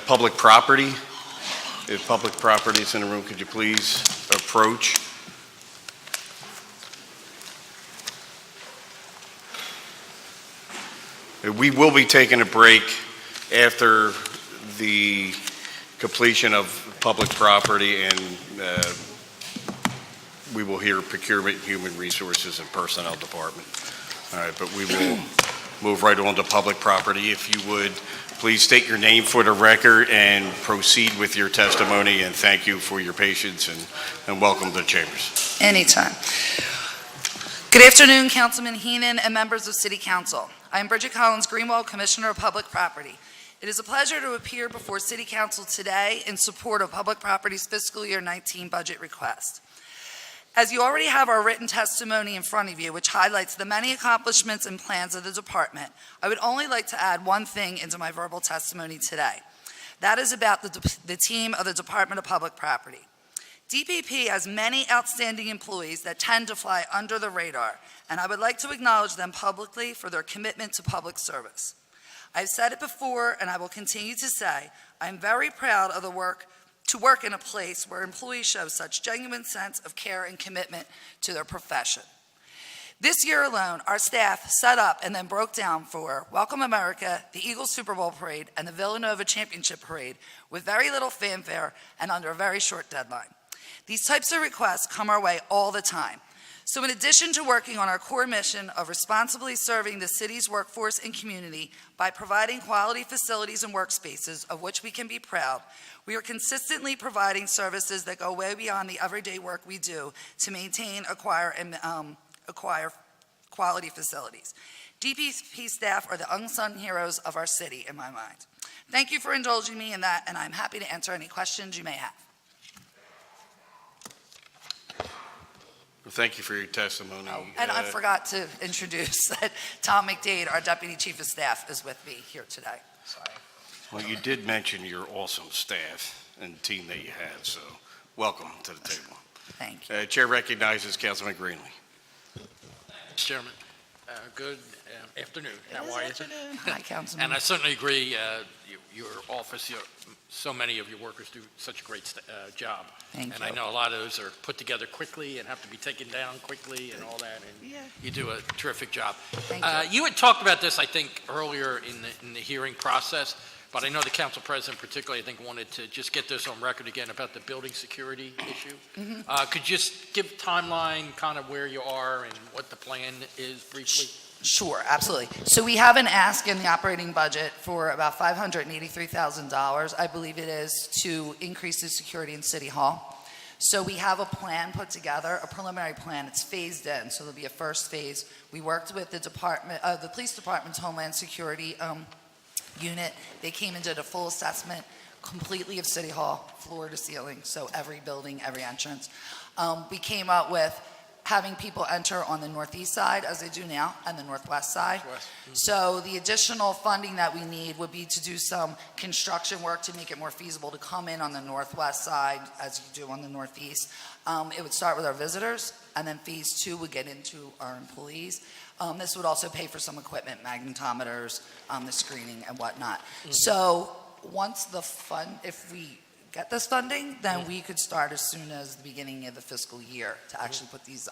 Public property. If public property is in the room, could you please approach? We will be taking a break after the completion of public property, and we will hear procurement, human resources, and personnel department. All right, but we will move right on to public property. If you would, please state your name for the record and proceed with your testimony, and thank you for your patience and welcome to the chambers. Anytime. Good afternoon, Councilman ONeill and members of City Council. I am Bridget Greenwald, Commissioner of Public Property. It is a pleasure to appear before City Council today in support of Public Property's Fiscal Year 19 budget request. As you already have our written testimony in front of you, which highlights the many accomplishments and plans of the department, I would only like to add one thing into my verbal testimony today. That is about the team of the Department of Public Property. DPP has many outstanding employees that tend to fly under the radar, and I would like to acknowledge them publicly for their commitment to public service. I've said it before, and I will continue to say, I'm very proud of to work in a place where employees show such genuine sense of care and commitment to their profession. This year alone, our staff set up and then broke down for Welcome America, the Eagles Super Bowl Parade, and the Villanova Championship Parade with very little fanfare and under a very short deadline. These types of requests come our way all the time. So in addition to working on our core mission of responsibly serving the city's workforce and community by providing quality facilities and workspaces of which we can be proud, we are consistently providing services that go way beyond the everyday work we do to maintain, acquire quality facilities. DPP staff are the unsung heroes of our city in my mind. Thank you for indulging me in that, and I'm happy to answer any questions you may have. Well, thank you for your testimony. Oh, and I forgot to introduce that Tom McDade, our Deputy Chief of Staff, is with me here today. Sorry. Well, you did mention your awesome staff and team that you had, so welcome to the table. Thank you. Chair recognizes Councilman Greenlee. Mr. Chairman, good afternoon. How are you? Hi, Councilman. And I certainly agree, your office, so many of your workers do such a great job. Thank and you. I know a lot of those are put together quickly and have to be taken down quickly and all that, and you do a terrific job. Thank you. You had talked about this, I think, earlier in the hearing process, but I know the council president particularly, I think, wanted to just get this on record again about the building security issue. Could you just give a timeline, kind of where you are and what the plan is briefly? Sure, absolutely. So we have an ask in the operating budget for about $583,000, I believe it is, to increase the security in City Hall. So we have a plan put together, a preliminary plan. It's phased in, so there'll be a first phase. We worked with the police department's Homeland Security unit. They came and did a full assessment completely of City Hall, floor to ceiling, so every building, every entrance. We came up with having people enter on the northeast side, as they do now, and the northwest side. So the additional funding that we need would be to do some construction work to make it more feasible to come in on the northwest side as you do on the northeast. It would start with our visitors, and then phase 2 would get into our employees. This would also pay for some equipment, magnetometers, the screening and whatnot. So once if we get this funding, then we could start as soon as the beginning of the fiscal year to actually put these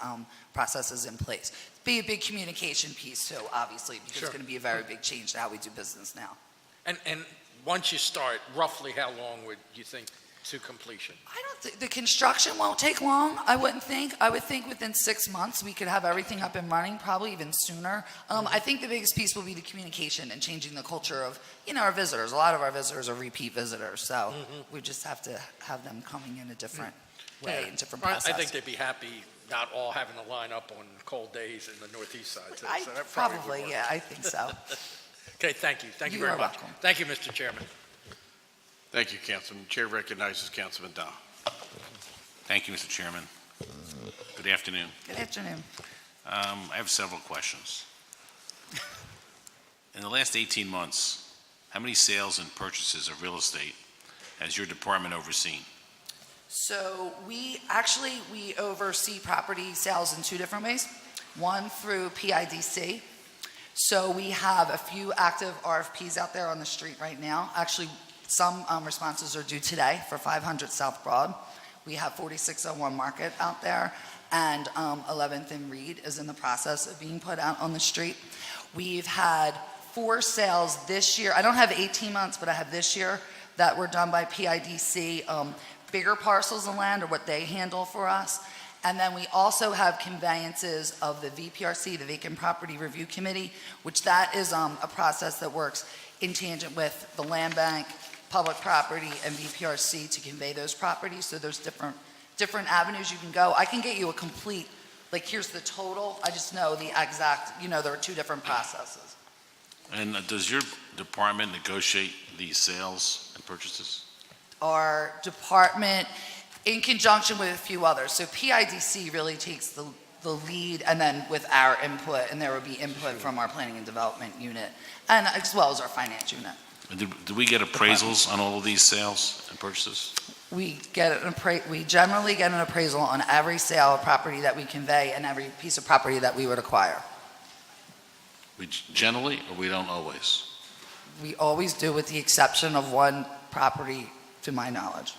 processes in place. Be a big communication piece too, obviously, because it's going to be a very big change to how we do business now. And once you start, roughly how long would you think to completion? I don't think the construction won't take long. I wouldn't think. I would think within 6 months we could have everything up and running, probably even sooner. I think the biggest piece will be the communication and changing the culture of, our visitors. A lot of our visitors are repeat visitors, so we just have to have them coming in a different way and different process. I think they'd be happy not all having to line up on cold days in the northeast side. So that probably yeah, I think so. Okay, thank you. Thank you very much. Welcome. Thank you, Mr. Chairman. Thank you, Councilman. Chair recognizes Councilman Don. Thank you, Mr. Chairman. Good afternoon. Good afternoon. I have several questions. In the last 18 months, how many sales and purchases of real estate has your department overseen? So we oversee property sales in 2 different ways. One through PIDC. So we have a few active RFPs out there on the street right now. Actually, Some responses are due today for 500 South Broad. We have 4601 Market out there, and 11th and Reed is in the process of being put out on the street. We've had 4 sales this year. I don't have 18 months, but I have this year that were done by PIDC. Bigger parcels of land are what they handle for us. And then we also have conveyances of the VPRC, the Vacant Property Review Committee, which that is a process that works in tangent with the Land Bank, Public Property, and VPRC to convey those properties. So there's different avenues you can go. I can get you a complete, like, here's the total. I just know the exact, there are 2 different processes. And does your department negotiate these sales and purchases? Our department, in conjunction with a few others. So PIDC really takes the lead, and then with our input, and there will be input from our planning and development unit, and as well as our finance unit. And do we get appraisals on all of these sales and purchases? We generally get an appraisal on every sale of property that we convey and every piece of property that we would acquire. We generally, or we don't always? We always do, with the exception of one property, to my knowledge.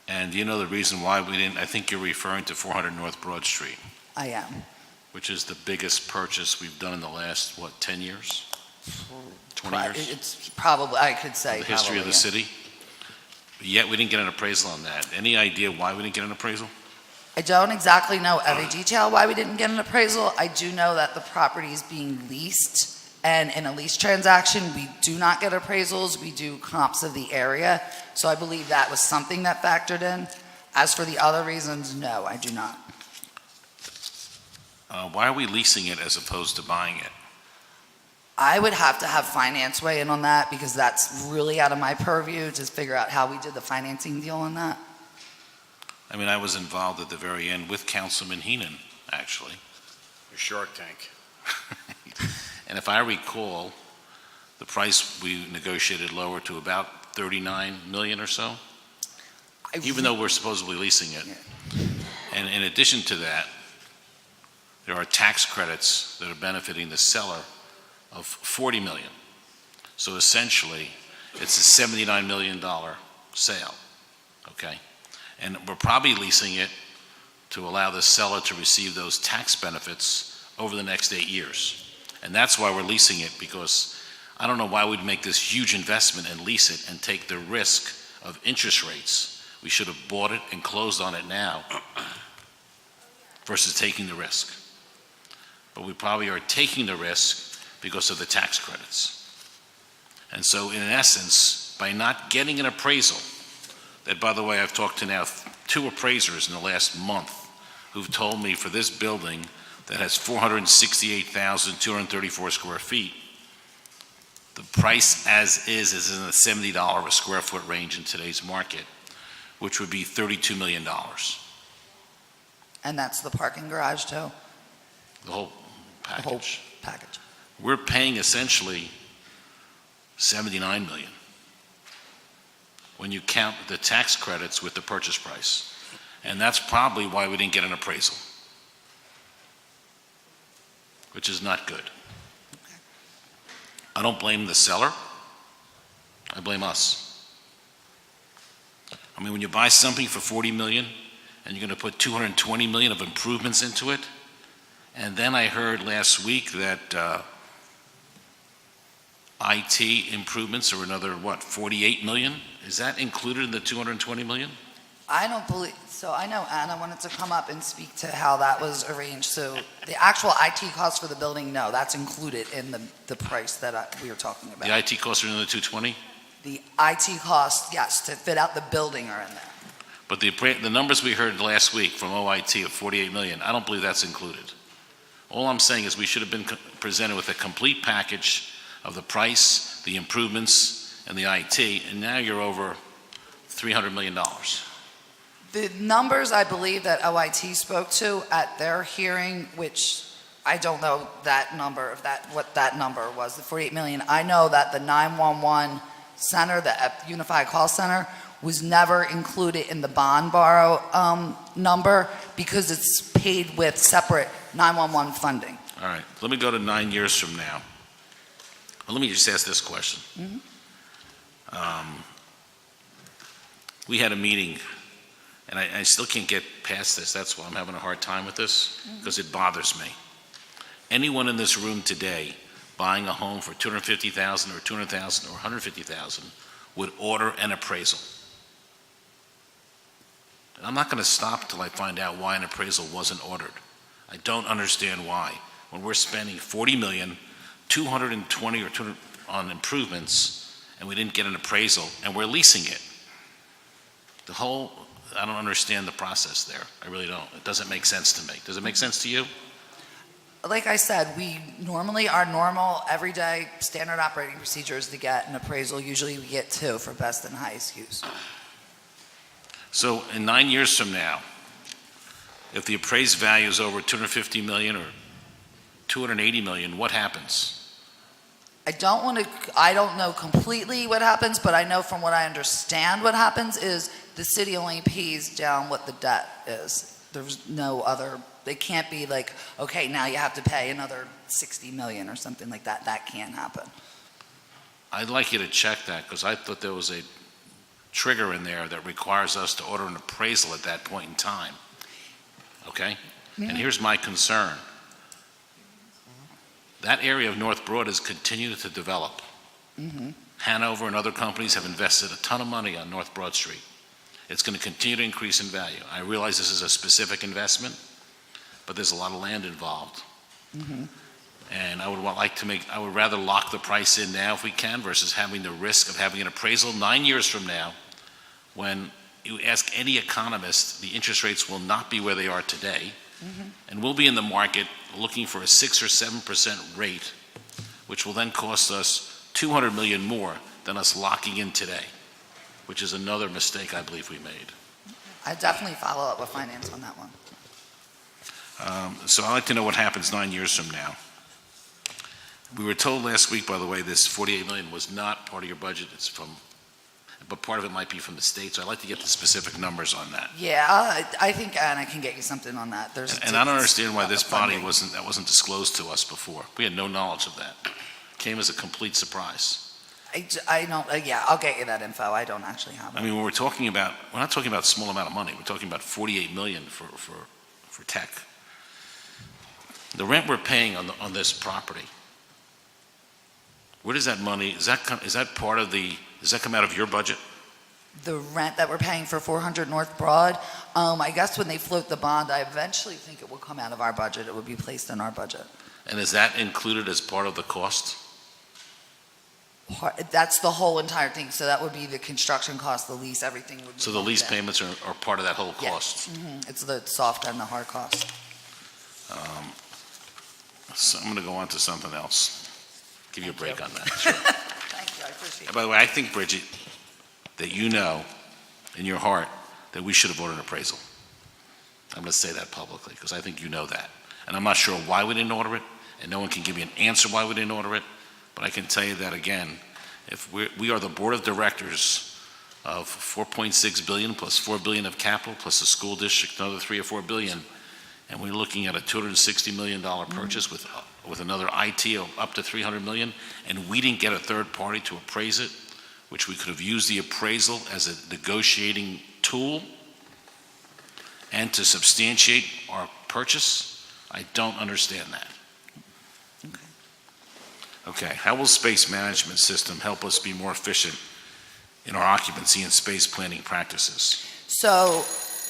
And do you know the reason why we didn't? I think you're referring to 400 North Broad Street, I am. which is the biggest purchase we've done in the last, 10 years? 20 years? It's probably, I could say. The history of the probably, yeah. city? Yet we didn't get an appraisal on that. Any idea why we didn't get an appraisal? I don't exactly know every detail why we didn't get an appraisal. I do know that the property is being leased, and in a lease transaction, we do not get appraisals. We do comps of the area. So I believe that was something that factored in. As for the other reasons, no, I do not. Why are we leasing it as opposed to buying it? I would have to have finance weigh in on that, because that's really out of my purview to figure out how we did the financing deal on that. I mean, I was involved at the very end with Councilman Heenan, actually. Shark Tank. And if I recall, the price we negotiated lower to about 39 million or so, even though we're supposedly leasing it. And in addition to that, there are tax credits that are benefiting the seller of 40 million. So essentially, it's a $79 million sale, okay? And we're probably leasing it to allow the seller to receive those tax benefits over the next 8 years. And that's why we're leasing it, because I don't know why we'd make this huge investment and lease it and take the risk of interest rates. We should have bought it and closed on it now versus taking the risk. But we probably are taking the risk because of the tax credits. And so in essence, by not getting an appraisal, that, by the way, I've talked to now 2 appraisers in the last month who've told me for this building that has 468,234 square feet, the price as is in the $70 a square foot range in today's market, which would be $32 million. And that's the parking garage too? The whole package. The whole package. We're paying essentially $79 million when you count the tax credits with the purchase price. And that's probably why we didn't get an appraisal, which is not good. I don't blame the seller. I blame us. I mean, when you buy something for 40 million and you're going to put 220 million of improvements into it, and then I heard last week that IT improvements are another, 48 million? Is that included in the 220 million? I don't believe, so I know Anna wanted to come up and speak to how that was arranged. So the actual IT cost for the building, no, that's included in the price that we were talking about. The IT costs are in the 220? The IT cost, yes, to fit out the building are in there. But the numbers we heard last week from OIT of 48 million, I don't believe that's included. All I'm saying is we should have been presented with a complete package of the price, the improvements, and the IT, and now you're over $300 million. The numbers I believe that OIT spoke to at their hearing, which I don't know that number, what that number was, the 48 million. I know that the 911 center, the Unified Call Center, was never included in the bond borrow number because it's paid with separate 911 funding. All right, let me go to 9 years from now. Well, let me just ask this question. We had a meeting, and I still can't get past this. That's why I'm having a hard time with this, because it bothers me. Anyone in this room today buying a home for $250,000 or $200,000 or $150,000 would order an appraisal. And I'm not going to stop till I find out why an appraisal wasn't ordered. I don't understand why. When we're spending $40 million, 220 or 200 on improvements, and we didn't get an appraisal, and we're leasing it. I don't understand the process there. I really don't. It doesn't make sense to me. Does it make sense to you? Like I said, our normal, everyday, standard operating procedure is to get an appraisal. Usually we get 2 for best and highest use. So in 9 years from now, if the appraised value is over 250 million or 280 million, what happens? I don't know completely what happens, but I know from what I understand what happens is the city only pays down what the debt is. There's no other, they can't be like, okay, now you have to pay another 60 million or something like that. That can't happen. I'd like you to check that, because I thought there was a trigger in there that requires us to order an appraisal at that point in time. Okay? And here's my concern. That area of North Broad has continued to develop. Hanover and other companies have invested a ton of money on North Broad Street. It's going to continue to increase in value. I realize this is a specific investment, but there's a lot of land involved. And I would rather lock the price in now if we can, versus having the risk of having an appraisal 9 years from now. When you ask any economist, the interest rates will not be where they are today. And we'll be in the market looking for a 6 or 7% rate, which will then cost us $200 million more than us locking in today, which is another mistake I believe we made. I definitely follow up with finance on that one. So I'd like to know what happens 9 years from now. We were told last week, by the way, this $48 million was not part of your budget. But part of it might be from the state. So I'd like to get the specific numbers on that. Yeah, I think Anna can get you something on that. And I don't understand why this body wasn't disclosed to us before. We had no knowledge of that. It came as a complete surprise. I don't. Yeah, I'll get you that info. I don't actually have it. I mean, when we're not talking about a small amount of money. We're talking about $48 million for tech. The rent we're paying on this property. Where does that money? Does that come out of your budget? The rent that we're paying for 400 North Broad, I guess when they float the bond, I eventually think it will come out of our budget. It would be placed in our budget. And is that included as part of the cost? That's the whole entire thing. So that would be the construction cost, the lease, everything would be. So the lease payments are part of that whole cost? Yes. It's the soft and the hard cost. So I'm going to go on to something else. Give you a break on that. Sure. Thank you, I appreciate And it. by the way, I think, Bridget, that you know in your heart that we should have ordered an appraisal. I'm going to say that publicly because I think you know that. And I'm not sure why we didn't order it, and no one can give me an answer why we didn't order it, but I can tell you that again, if we are the board of directors of $4.6 billion plus $4 billion of capital plus the school district another $3 or $4 billion, and we're looking at a $260 million purchase with another IT of up to $300 million, and we didn't get a third party to appraise it, which we could have used the appraisal as a negotiating tool and to substantiate our purchase. I don't understand that. Okay, how will space management system help us be more efficient in our occupancy and space planning practices? So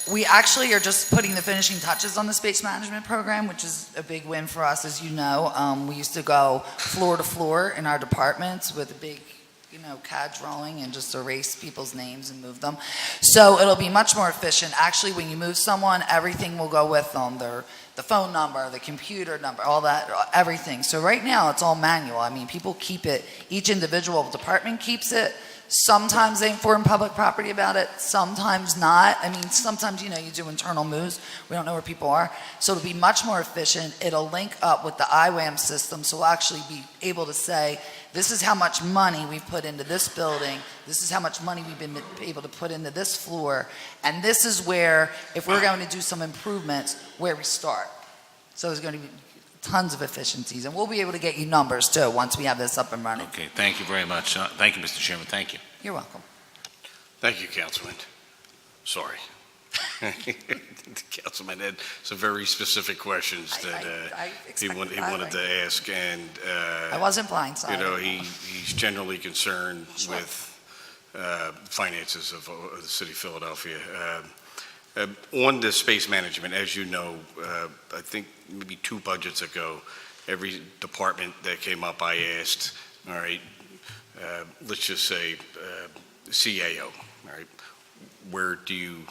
we actually are just putting the finishing touches on the space management program, which is a big win for us, as you know. We used to go floor to floor in our departments with a big CAD drawing and just erase people's names and move them. So it'll be much more efficient. Actually, when you move someone, everything will go with them. The phone number, the computer number, all that, everything. So right now, it's all manual. I mean, people keep it. Each individual department keeps it. Sometimes they inform public property about it, sometimes not. I mean, sometimes, you do internal moves. We don't know where people are. So it'll be much more efficient. It'll link up with the IWAM system, so we'll actually be able to say, this is how much money we've put into this building, this is how much money we've been able to put into this floor, and this is where, if we're going to do some improvements, where we start. So there's going to be tons of efficiencies, and we'll be able to get you numbers too once we have this up and running. Okay, thank you very much. Thank you, Mr. Chairman, thank you. You're welcome. Thank you, Councilman. Sorry. Councilman had some very specific questions that I he expected wanted that, to ask, and I wasn't blindsided. he's generally concerned with finances of the city of Philadelphia. On the space management, as you know, I think maybe 2 budgets ago, every department that came up, I asked, all right, let's just say CAO, all right, where do you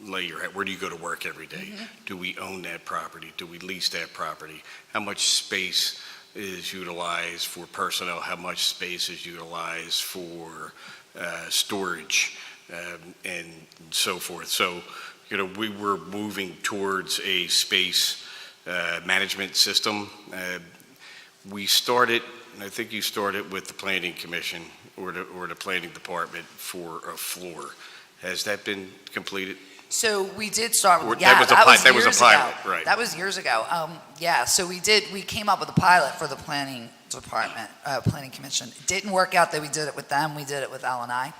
lay your head? Where do you go to work every day? Do we own that property? Do we lease that property? How much space is utilized for personnel? How much space is utilized for storage and so forth? So, we were moving towards a space management system. We started, and I think you started with the Planning Commission or the Planning Department for a floor. Has that been completed? So we did start with, That was a pilot, right. That was years ago. So we came up with a pilot for the planning department, planning commission. It didn't work out that we did it with them, we did it with L&I.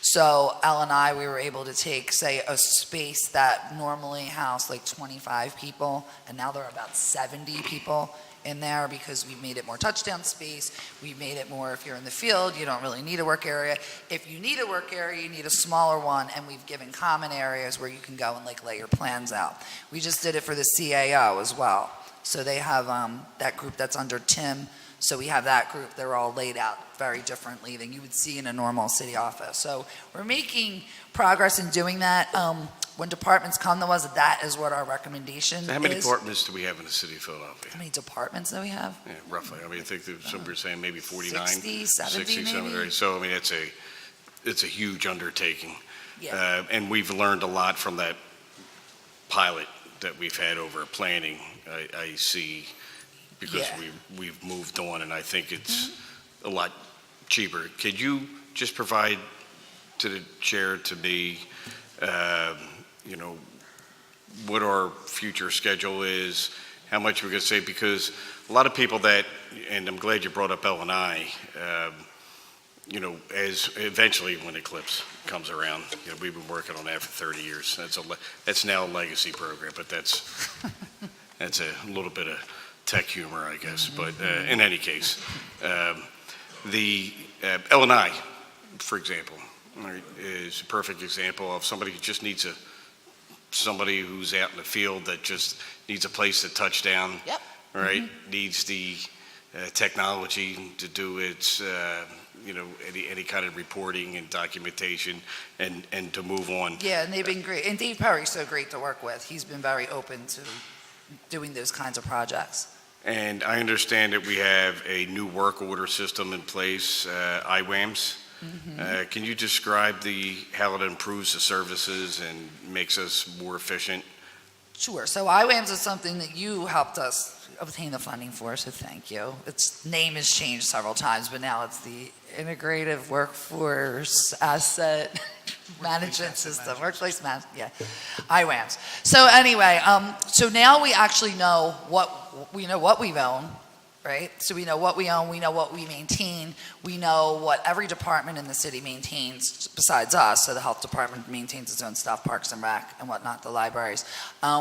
So L&I, we were able to take, say, a space that normally housed like 25 people, and now there are about 70 people in there because we've made it more touchdown space. We've made it more, if you're in the field, you don't really need a work area. If you need a work area, you need a smaller one, and we've given common areas where you can go and like lay your plans out. We just did it for the CAO as well. So they have that group that's under Tim. So we have that group. They're all laid out very differently than you would see in a normal city office. So we're making progress in doing that. When departments come to us, that is what our recommendation is. How many departments do we have in the city of Philadelphia? How many departments do we have? Yeah, roughly. I mean, I think that some were saying maybe 49. 60, 70 maybe? Right? So, I mean, it's a huge undertaking. Yeah. And we've learned a lot from that pilot that we've had over planning. I see, because Yeah. we've moved on, and I think it's a lot cheaper. Could you just provide to the chair, to me, what our future schedule is, how much we're going to save? Because a lot of people that, and I'm glad you brought up L&I, as eventually when Eclipse comes around, we've been working on that for 30 years. That's now a legacy program, but that's a little bit of tech humor, I guess. But in any case, the L&I, for example, right, is a perfect example of somebody who just needs somebody who's out in the field that just needs a place to touch down. Yep. Right? Needs the technology to do its, any kind of reporting and documentation and to move on. Yeah, and they've been great. And Dave Perry's so great to work with. He's been very open to doing those kinds of projects. And I understand that we have a new work order system in place, IWAMS. Can you describe how it improves the services and makes us more efficient? Sure. So IWAMS is something that you helped us obtain the funding for, so thank you. Its name has changed several times, but now it's the Integrative Workforce Asset Management System. Workplace Management, yeah. IWAMS. So anyway, so now we actually know what we own, right? So we know what we own, we know what we maintain, we know what every department in the city maintains besides us. So the health department maintains its own stuff, Parks and Rec and whatnot, the libraries.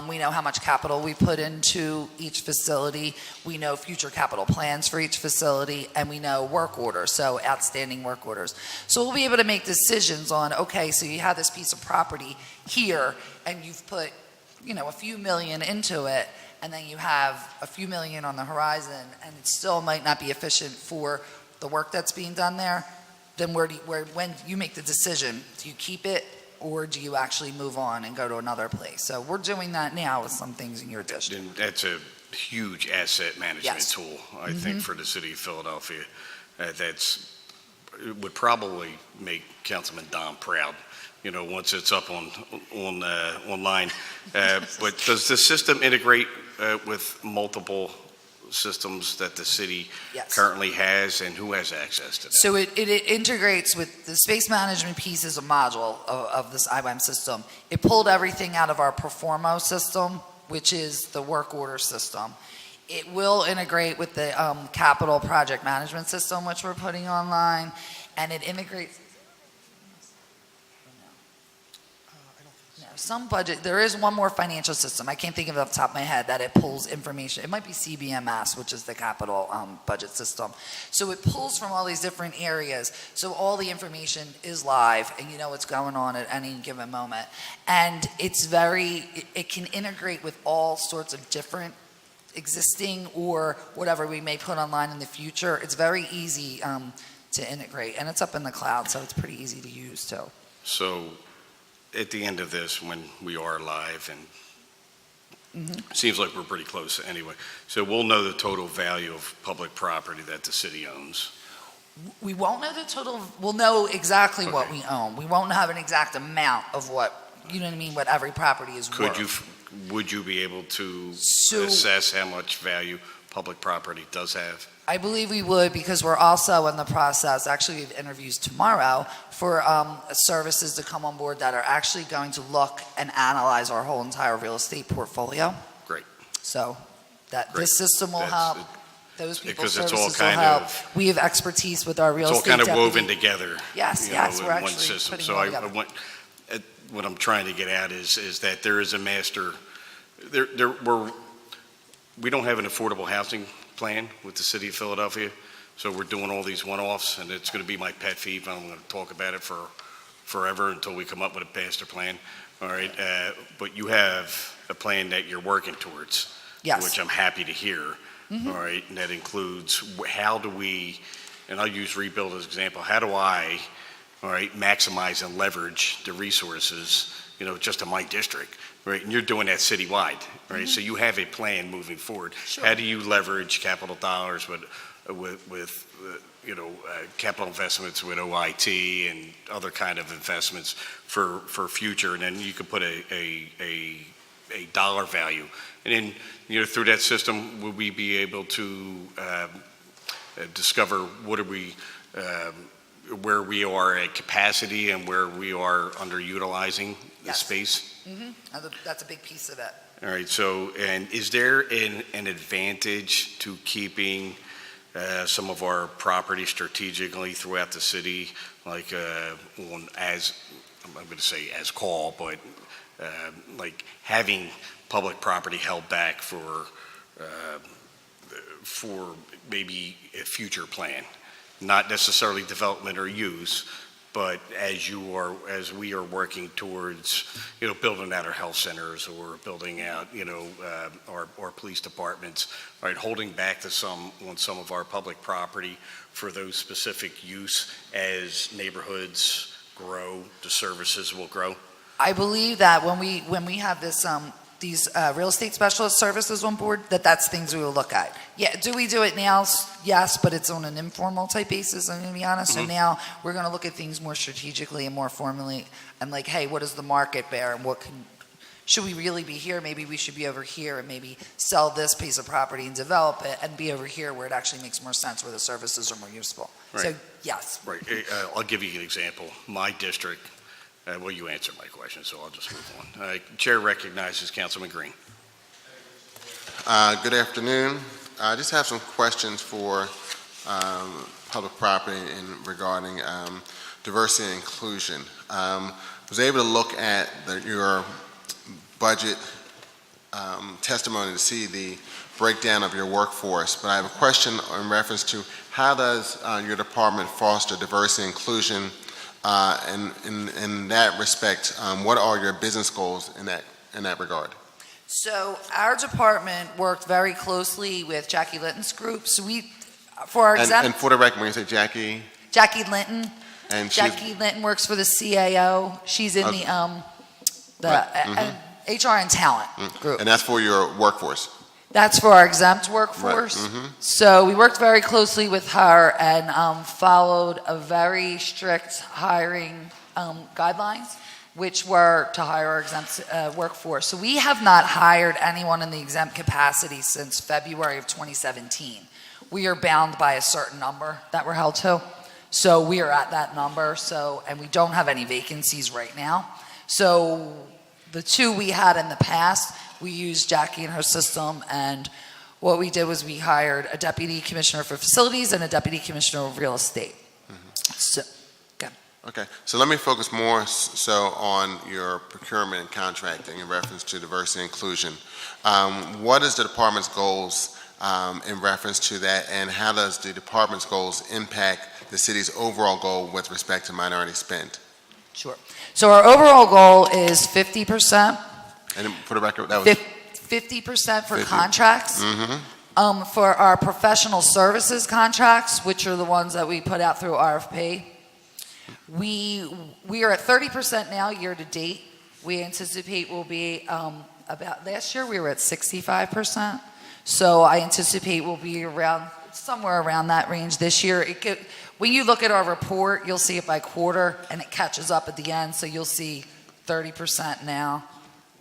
We know how much capital we put into each facility. We know future capital plans for each facility, and we know work orders, so outstanding work orders. So we'll be able to make decisions on, okay, so you have this piece of property here, and you've put, a few million into it, and then you have a few million on the horizon, and it still might not be efficient for the work that's being done there, then when you make the decision, do you keep it, or do you actually move on and go to another place? So we're doing that now with some things in your district. And that's a huge asset management Yes. tool, I think, for the city of Philadelphia. It would probably make Councilman Don proud, once it's up online. But does the system integrate with multiple systems that the city Yes. currently has, and who has access to that? So it integrates with the space management piece as a module of this IWAM system. It pulled everything out of our Performo system, which is the work order system. It will integrate with the capital project management system, which we're putting online, and it integrates. No, some budget, there is one more financial system. I can't think of it off the top of my head that it pulls information. It might be CBMS, which is the capital budget system. So it pulls from all these different areas. So all the information is live and you know what's going on at any given moment. And it's it can integrate with all sorts of different existing or whatever we may put online in the future. It's very easy to integrate, and it's up in the cloud, so it's pretty easy to use too. So at the end of this, when we are live, and it seems like we're pretty close anyway, so we'll know the total value of public property that the city owns. We won't know the total, we'll know exactly what we own. We won't have an exact amount of what, you know what I mean, what every property is worth. Would you be able to assess how much value public property does have? I believe we would, because we're also in the process, actually we have interviews tomorrow for services to come on board that are actually going to look and analyze our whole entire real estate portfolio. Great. So that Great. this system will help. Those people's Because it's all services will kind help. of- We have expertise with our real It's all estate kind of deputy. woven together. Yes, you yes, know, we're in one actually system. putting So it all I together. want, what I'm trying to get at is that there is a master, we don't have an affordable housing plan with the city of Philadelphia, so we're doing all these one-offs, and it's going to be my pet peeve, and I'm going to talk about it for forever until we come up with a master plan. All right, but you have a plan that you're working towards, Yes. which I'm happy to hear. All right, and that includes how do we, and I'll use rebuild as an example, how do I, all right, maximize and leverage the resources, you know, just in my district, right? And you're doing that citywide, right? So you have a plan moving forward. Sure. How do you leverage capital dollars with capital investments with OIT and other kind of investments for future? And then you could put a dollar value. And then, you know, through that system, will we be able to discover what are we, where we are at capacity and where we are underutilizing the Yes. space? That's a big piece of it. All right, so, and is there an advantage to keeping some of our property strategically throughout the city, like I'm going to say as call, but like having public property held back for maybe a future plan, not necessarily development or use, but as we are working towards, you know, building out our health centers or building out, you know, our police departments, right, holding back on some of our public property for those specific use as neighborhoods grow, the services will grow? I believe that when we have this these real estate specialist services on board, that's things we will look at. Yeah, do we do it now? Yes, but it's on an informal type basis, I'm going to be honest. So now we're going to look at things more strategically and more formally, and like, hey, what does the market bear, and should we really be here? Maybe we should be over here, and maybe sell this piece of property and develop it, and be over here where it actually makes more sense, where the services are more useful. Right. So yes. Right, I'll give you an example. My district, well, you answered my question, so I'll just move on. Chair recognizes Councilman Green. Good afternoon. I just have some questions for public property regarding diversity and inclusion. I was able to look at your budget testimony to see the breakdown of your workforce, but I have a question in reference to how does your department foster diversity and inclusion. In that respect, what are your business goals in that regard? So our department worked very closely with Jackie Linton's group. So for our And for the record, when you say Jackie? Jackie Linton. And Jackie Linton works for the CAO. She's in the HR and talent group. And that's for your workforce? That's for our exempt workforce. Right. So we worked very closely with her and followed a very strict hiring guidelines, which were to hire our exempt workforce. So we have not hired anyone in the exempt capacity since February of 2017. We are bound by a certain number that we're held to. So we are at that number. And we don't have any vacancies right now. So the two we had in the past, we used Jackie and her system, and What we did was we hired a deputy commissioner for facilities and a deputy commissioner of real estate. So, Okay, so let me focus more so on your procurement and contracting in reference to diversity and inclusion. What is the department's goals in reference to that, and how does the department's goals impact the city's overall goal with respect to minority spend? sure. So our overall goal is 50%. And for the record, that was 50% for 50. contracts. For our professional services contracts, which are the ones that we put out through RFP, we are at 30% now year to date. We anticipate we'll be about, last year we were at 65%. So I anticipate we'll be around, somewhere around that range this year. When you look at our report, you'll see it by quarter and it catches up at the end. So you'll see 30% now,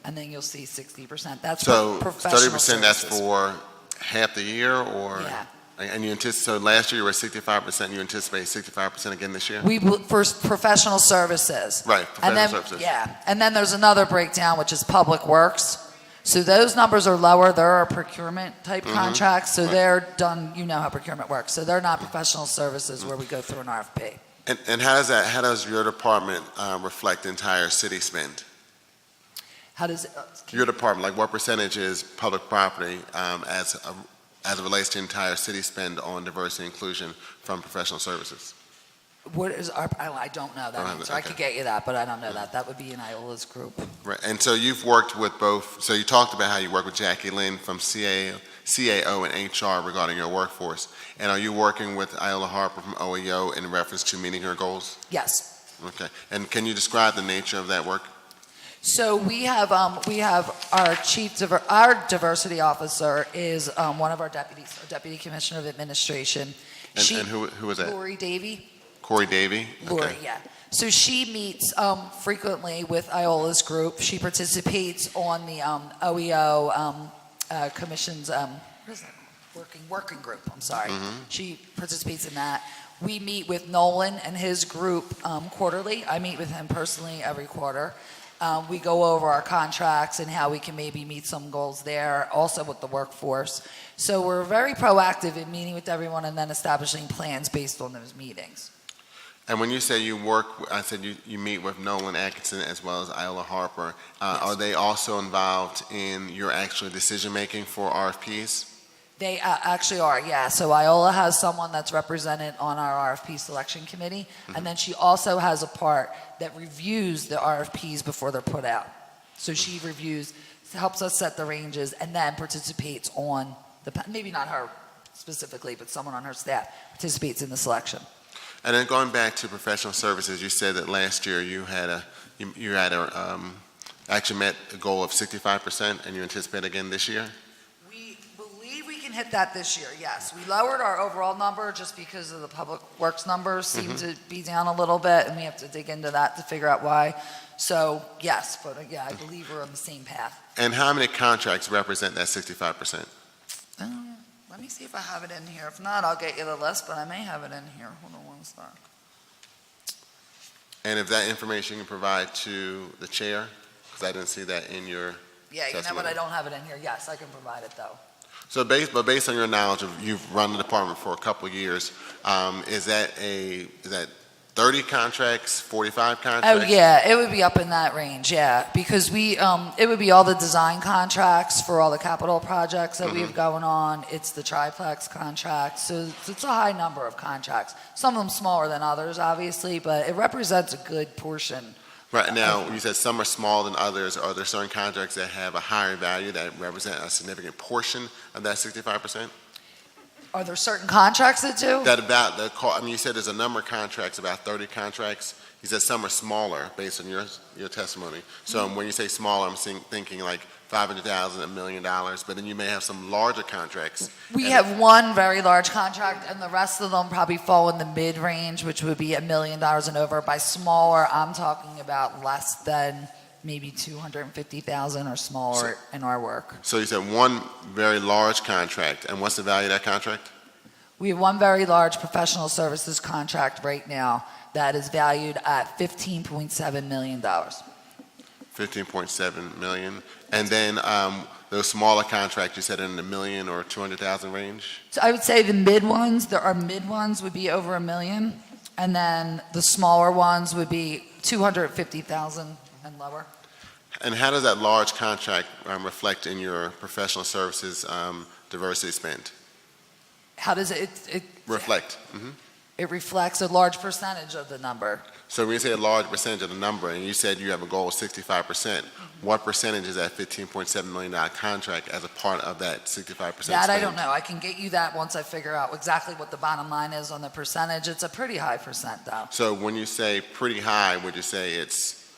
and then you'll see 60%. That's so for professional 30%. That's services. for half the year, or Yeah. and you anticipate. So last year you were 65%. You anticipate 65% again this year. First professional services. Right, And then, professional services. yeah, and then there's another breakdown, which is public works. So those numbers are lower. They're our procurement type contracts. So they're done, you know how procurement works. So they're not professional services where we go through an RFP. And how does your department reflect the entire city spend? How does it? Your department, like what percentage is public property as it relates to entire city spend on diversity and inclusion from professional services? What is our, I don't know that Don't have it, answer. I okay. could get you that, but I don't know that. That would be in Iola's group. Right. And so you've worked with both. So you talked about how you work with Jackie Lynn from CAO and HR regarding your workforce. And are you working with Iola Harper from OEO in reference to meeting her goals? Yes. Okay. And can you describe the nature of that work? So we have our our diversity officer is one of our deputies, our deputy commissioner of administration. And who is that? Lori Davey. Corey Davey? Lori, Okay. yeah. So she meets frequently with Iola's group. She participates on the OEO commission's what is that? Working group. I'm sorry. She participates in that. We meet with Nolan and his group quarterly. I meet with him personally every quarter. We go over our contracts and how we can maybe meet some goals there, also with the workforce. So we're very proactive in meeting with everyone and then establishing plans based on those meetings. And when you say you work, I said you meet with Nolan Atkinson as well as Iola Harper. Yes. Are they also involved in your actual decision-making for RFPs? They actually are, yeah. So Iola has someone that's represented on our RFP selection committee, and then she also has a part that reviews the RFPs before they're put out. So she reviews, helps us set the ranges, and then participates on maybe not her specifically, but someone on her staff participates in the selection. And then going back to professional services, you said that last year you actually met a goal of 65%, and you anticipate again this year? We believe we can hit that this year, yes. We lowered our overall number just because of the public works numbers seem to be down a little bit, and we have to dig into that to figure out why. So, yes, but yeah, I believe we're on the same path. And how many contracts represent that 65%? Let me see if I have it in here. If not, I'll get you the list, but I may have it in here. Hold on one sec. And if that information you can provide to the chair, because I didn't see that in your Yeah, you know testimony. what? I don't have it in here. Yes, I can provide it though. So based on your knowledge of, you've run the department for a couple of years, is that 30 contracts, 45 contracts? Oh yeah, it would be up in that range, yeah, because it would be all the design contracts for all the capital projects that we have going on. It's the triplex contracts, so it's a high number of contracts. Some of them smaller than others, obviously, but it represents a good portion. Right, now, you said some are smaller than others. Are there certain contracts that have a higher value that represent a significant portion of that 65%? Are there certain contracts that do? You said there's a number of contracts, about 30 contracts. You said some are smaller based on your testimony. So when you say smaller, I'm thinking like $500,000, $1 million, but then you may have some larger contracts. We have one very large contract, and the rest of them probably fall in the mid-range, which would be $1 million and over. By smaller, I'm talking about less than maybe $250,000 or smaller in our work. So you said one very large contract, and what's the value of that contract? We have one very large professional services contract right now that is valued at $15.7 million. 15.7 million. And then those smaller contracts, you said in the million or 200,000 range? So I would say the mid ones, our mid ones would be over $1 million, and then the smaller ones would be 250,000 and lower. And how does that large contract reflect in your professional services diversity spend? How does it Reflect. it reflects a large percentage of the number. So when you say a large percentage of the number, and you said you have a goal of 65%, what percentage is that $15.7 million contract as a part of that 65% That I spend? don't know. I can get you that once I figure out exactly what the bottom line is on the percentage. It's a pretty high percent, though. So when you say pretty high, would you say it's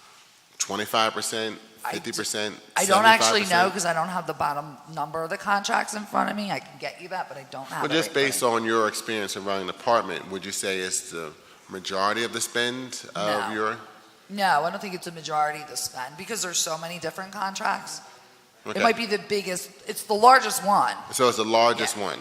25%, 50%, I don't actually 75%? know because I don't have the bottom number of the contracts in front of me. I can get you that, but I don't have Well, it. just right based on your experience in running the department, would you say it's the majority of the spend of No. your? No, I don't think it's a majority of the spend because there's so many different contracts. Okay. It might be the biggest, it's the largest one. So it's the largest one,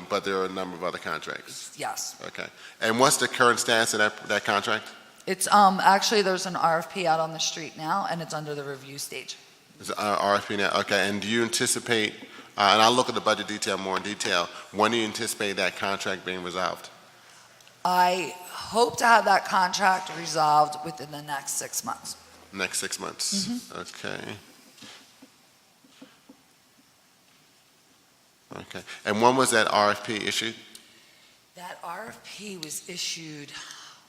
but there are a number of other contracts. Yes. Okay. And what's the current status of that contract? It's, actually, there's an RFP out on the street now, and it's under the review stage. Is it RFP now? Okay. And do you anticipate, and I'll look at the budget detail more in detail, when do you anticipate that contract being resolved? I hope to have that contract resolved within the next 6 months. Next 6 months. Okay. Okay. And when was that RFP issued? That RFP was issued,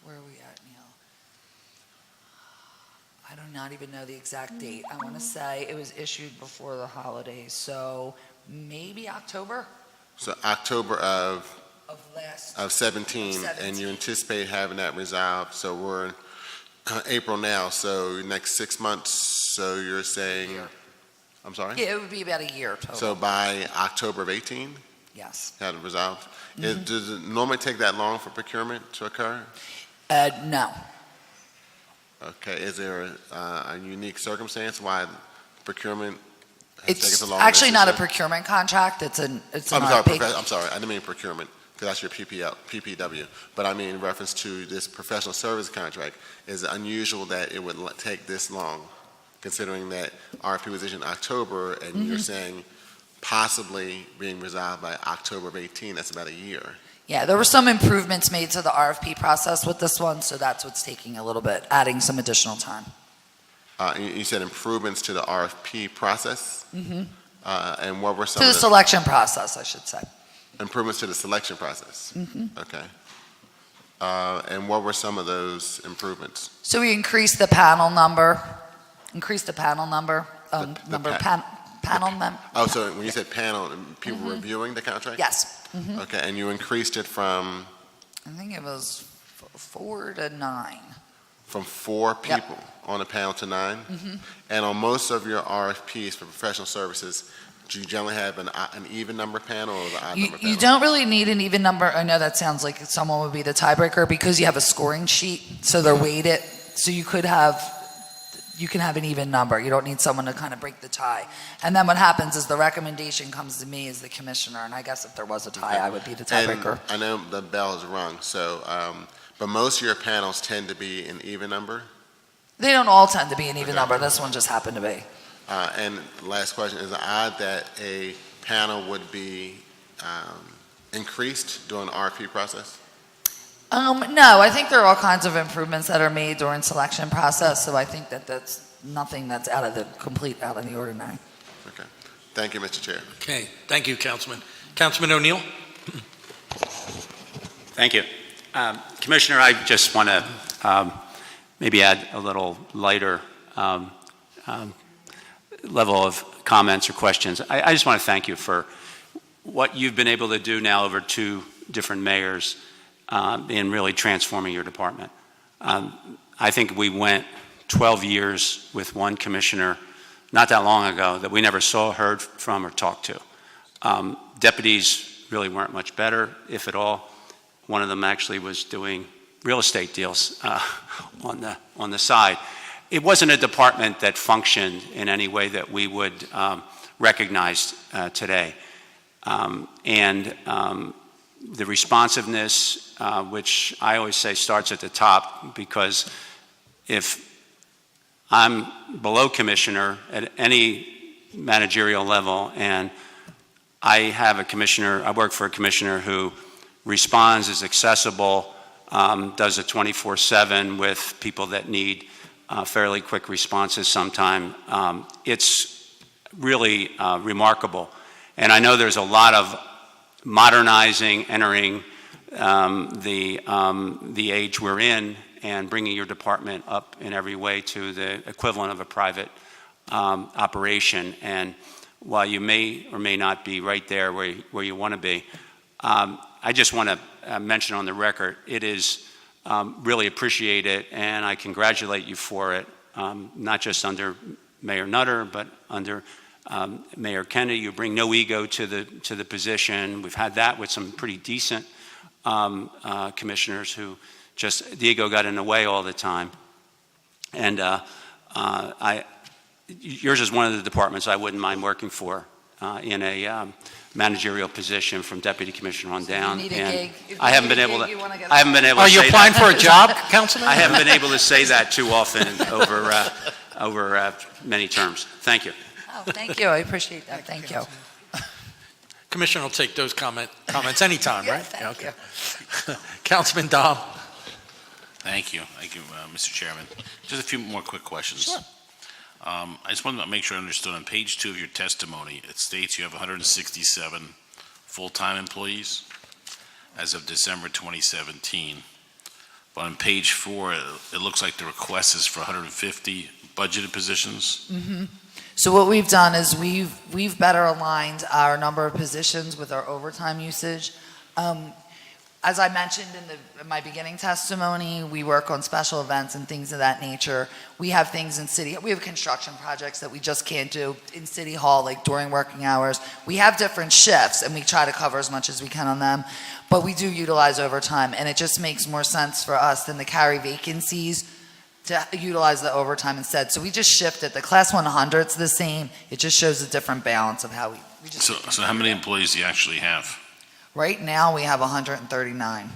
where are we at, Neil? I do not even know the exact date. I want to say it was issued before the holidays, so maybe October So October of of 17, and you anticipate having that resolved. So we're in April now, so next 6 months, so you're saying, Year. I'm sorry? Yeah, it would be about a year total. So by October of 18, Yes. have it resolved? Does it normally take that long for procurement to occur? No. Okay, is there a unique circumstance why procurement has taken It's so long? actually not a necessary? procurement contract. It's an I'm sorry, RFP. I'm sorry, I didn't mean procurement, because that's your PPW. But I mean in reference to this professional service contract, is it unusual that it would take this long, considering that RFP was issued in October, and you're saying possibly being resolved by October of 18, that's about a year. Yeah, there were some improvements made to the RFP process with this one, so that's what's taking a little bit, adding some additional time. You said improvements to the RFP process? And what were some To the of the selection process, I should say. improvements to the selection process? Okay. And what were some of those improvements? So we increased the panel number, Oh, so when you said panel, people reviewing the contract? yes. Okay, and you increased it from I think it was 4 to 9. from 4 Yep. people on a panel to 9? And on most of your RFPs for professional services, do you generally have an even number panel or the odd number panel? You don't really need an even number. I know that sounds like someone would be the tiebreaker because you have a scoring sheet, so they're weighted. So you can have an even number. You don't need someone to kind of break the tie. And then what happens is the recommendation comes to me as the commissioner, and I guess if there was a tie, I would be the tiebreaker. And I know the bell is rung, so, but most of your panels tend to be an even number? They don't all tend to be an even number. This one just happened to be. And last question, is it odd that a panel would be increased during the RFP process? No, I think there are all kinds of improvements that are made during selection process, so I think that that's nothing that's out of the ordinary. Okay. Thank you, Mr. Chair. Okay, thank you, Councilman. Councilman ONeill? Thank you. Commissioner, I just want to maybe add a little lighter level of comments or questions. I just want to thank you for what you've been able to do now over 2 different mayors in really transforming your department. I think we went 12 years with one commissioner not that long ago that we never saw, heard from, or talked to. Deputies really weren't much better, if at all. One of them actually was doing real estate deals on the side. It wasn't a department that functioned in any way that we would recognize today. The responsiveness, which I always say starts at the top, because if I'm below commissioner at any managerial level, and I work for a commissioner who responds, is accessible, does it 24/7 with people that need fairly quick responses sometime. It's really remarkable. And I know there's a lot of modernizing, entering the age we're in, and bringing your department up in every way to the equivalent of a private operation. And while you may or may not be right there where you want to be, I just want to mention on the record, it is really appreciated, and I congratulate you for it, not just under Mayor Nutter, but under Mayor Kennedy. You bring no ego to the position. We've had that with some pretty decent commissioners who just, the ego got in the way all the time. And yours is one of the departments I wouldn't mind working for in a managerial position from deputy commissioner on down. You need a And gig. If I you haven't need been a able gig, to. you wanna get I haven't been able to. Are you say applying that. for a job, Councilman? I haven't been able to say that too often over many terms. Thank you. Oh, thank you. I appreciate that. Thank you. Commissioner will take those comments anytime, Yeah, right? thank you. Councilman Dom. Thank you, Mr. Chairman. Just a few more quick questions. Sure. I just wanted to make sure I understood. On page 2 of your testimony, it states you have 167 full-time employees as of December 2017. But on page 4, it looks like the request is for 150 budgeted positions. Mm-hmm. So what we've done is we've better aligned our number of positions with our overtime usage. As I mentioned in my beginning testimony, we work on special events and things of that nature. We have things we have construction projects that we just can't do in City Hall, like during working hours. We have different shifts, and we try to cover as much as we can on them, but we do utilize overtime, and it just makes more sense for us than to carry vacancies to utilize the overtime instead. So we just shifted. The Class 100's the same. It just shows a different balance of how we just. So how many employees do you actually have? Right now, we have 139.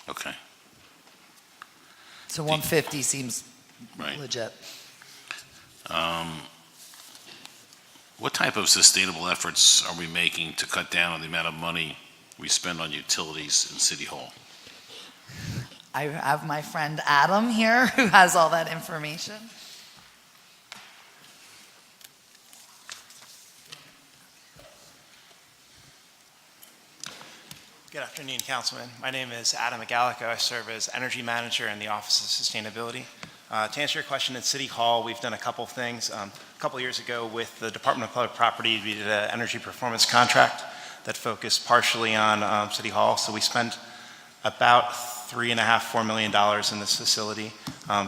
Okay, So 150 seems right. legit. What type of sustainable efforts are we making to cut down on the amount of money we spend on utilities in City Hall? I have my friend Adam here who has all that information. Good afternoon, Councilman. My name is Adam McGallico. I serve as Energy Manager in the Office of Sustainability. To answer your question, at City Hall, we've done a couple things. A couple years ago with the Department of Public Property, we did an energy performance contract that focused partially on City Hall. So we spent about $3.5–4 million in this facility,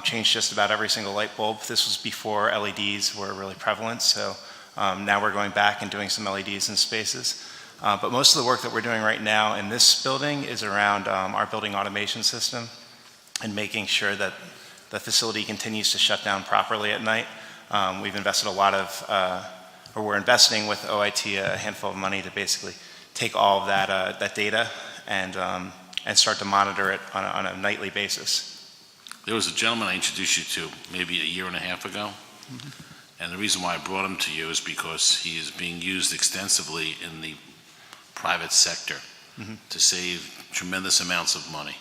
changed just about every single light bulb. This was before LEDs were really prevalent, so now we're going back and doing some LEDs in spaces. But most of the work that we're doing right now in this building is around our building automation system and making sure that the facility continues to shut down properly at night. We've invested a lot of, or we're investing with OIT a handful of money to basically take all of that data and start to monitor it on a nightly basis. There was a gentleman I introduced you to maybe a year and a half ago. Mm-hmm. And the reason why I brought him to you is because he is being used extensively in the private sector to save tremendous amounts of money.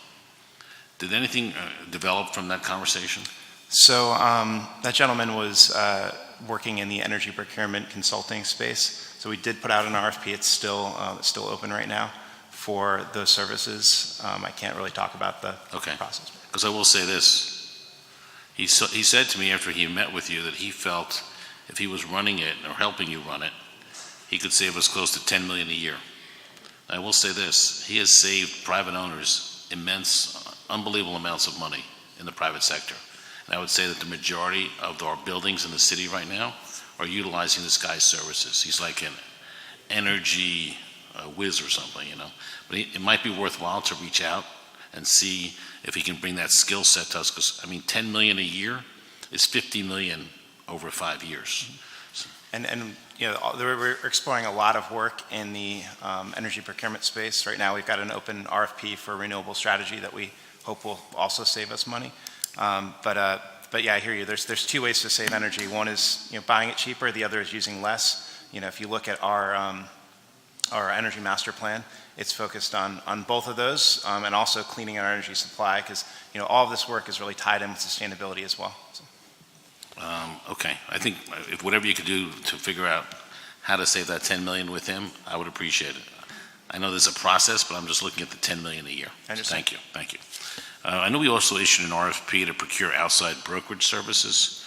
Did anything develop from that conversation? So that gentleman was working in the energy procurement consulting space. So we did put out an RFP. It's still open right now for those services. I can't really talk about the process. Because I will say this. He said to me after he met with you that he felt if he was running it or helping you run it, he could save us close to $10 million a year. I will say this, he has saved private owners immense, unbelievable amounts of money in the private sector. And I would say that the majority of our buildings in the city right now are utilizing this guy's services. He's like an energy whiz or something, you know. But it might be worthwhile to reach out and see if he can bring that skill set to us. Because, I mean, $10 million a year is $50 million over 5 years. And you know, we're exploring a lot of work in the energy procurement space. Right now, we've got an open RFP for a renewable strategy that we hope will also save us money. But But yeah, I hear you. There's two ways to save energy. One is, buying it cheaper. The other is using less. If you look at our energy master plan, it's focused on both of those, and also cleaning our energy supply, because, all of this work is really tied in with sustainability as well. So. Okay, I think if whatever you could do to figure out how to save that 10 million with him, I would appreciate it. I know there's a process, but I'm just looking at the 10 million a year. I understand. Thank you. I know we also issued an RFP to procure outside brokerage services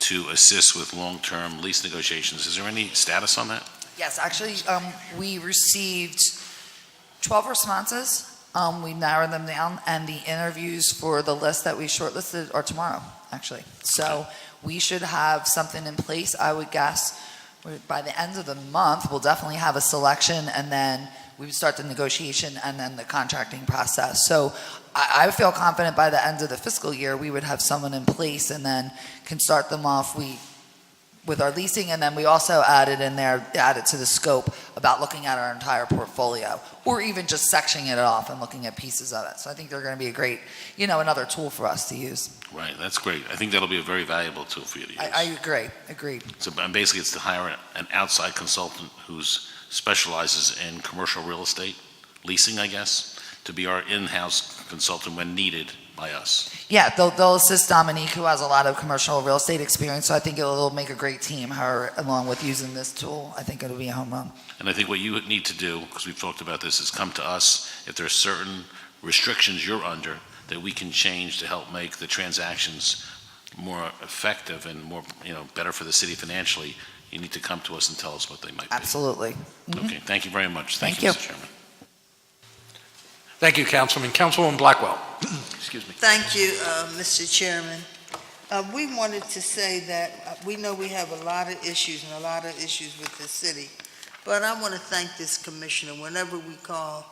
to assist with long-term lease negotiations. Is there any status on that? Yes, actually, we received 12 responses. We narrowed them down, and the interviews for the list that we shortlisted are tomorrow, actually. So we should have something in place, I would guess, by the end of the month. We'll definitely have a selection, and then we would start the negotiation and then the contracting process. So I feel confident by the end of the fiscal year, we would have someone in place and then can start them off with our leasing. And then we also added to the scope about looking at our entire portfolio, or even just sectioning it off and looking at pieces of it. So I think they're going to be a great, another tool for us to use. Right, that's great. I think that'll be a very valuable tool for you to use. I agree. Agreed. So basically, it's to hire an outside consultant who's specializes in commercial real estate leasing, I guess, to be our in-house consultant when needed by us. Yeah, they'll assist Dominique, who has a lot of commercial real estate experience. So I think it'll make a great team, her along with using this tool. I think it'll be a home run. And I think what you need to do, because we've talked about this, is come to us if there are certain restrictions you're under that we can change to help make the transactions more effective and more, better for the city financially. You need to come to us and tell us what they might be. Absolutely. Okay, thank you very much. Thank you. Mr. Chairman. Thank you, Councilman. Councilwoman Blackwell. Excuse me. Thank you, Mr. Chairman. We wanted to say that we know we have a lot of issues with the city, but I want to thank this commissioner. Whenever we call,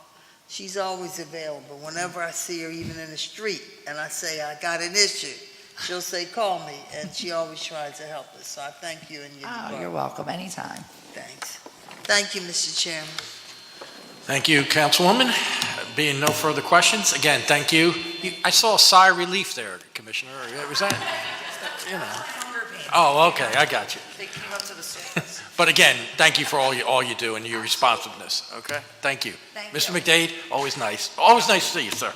she's always available. Whenever I see her, even in the street, and I say, I got an issue, she'll say, call me, and she always tries to help us. So I thank you and your department. You're welcome. Anytime. Thanks. Thank you, Mr. Chairman. Thank you, Councilwoman. Being no further questions, again, thank you. I saw a sigh of relief there, Commissioner. Was that, Oh, okay, I got you. They came up to the surface. But again, thank you for all you do and your responsiveness, okay? Thank you. Thank Mr. you. McDade, always nice. Always nice to see you, sir.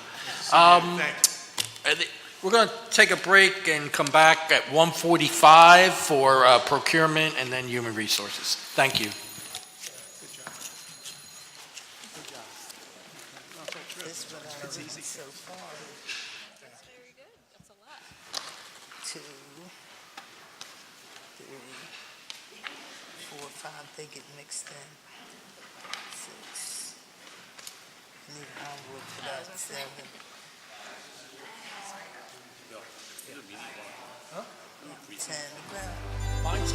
We're going to take a break and come back at 1:45 for procurement and then human resources. Thank you. This one I read so far. That's very good. That's a lot. 2, 3, 4, 5. They get mixed in. 6. Need an envelope for that. 7. 10. Mine's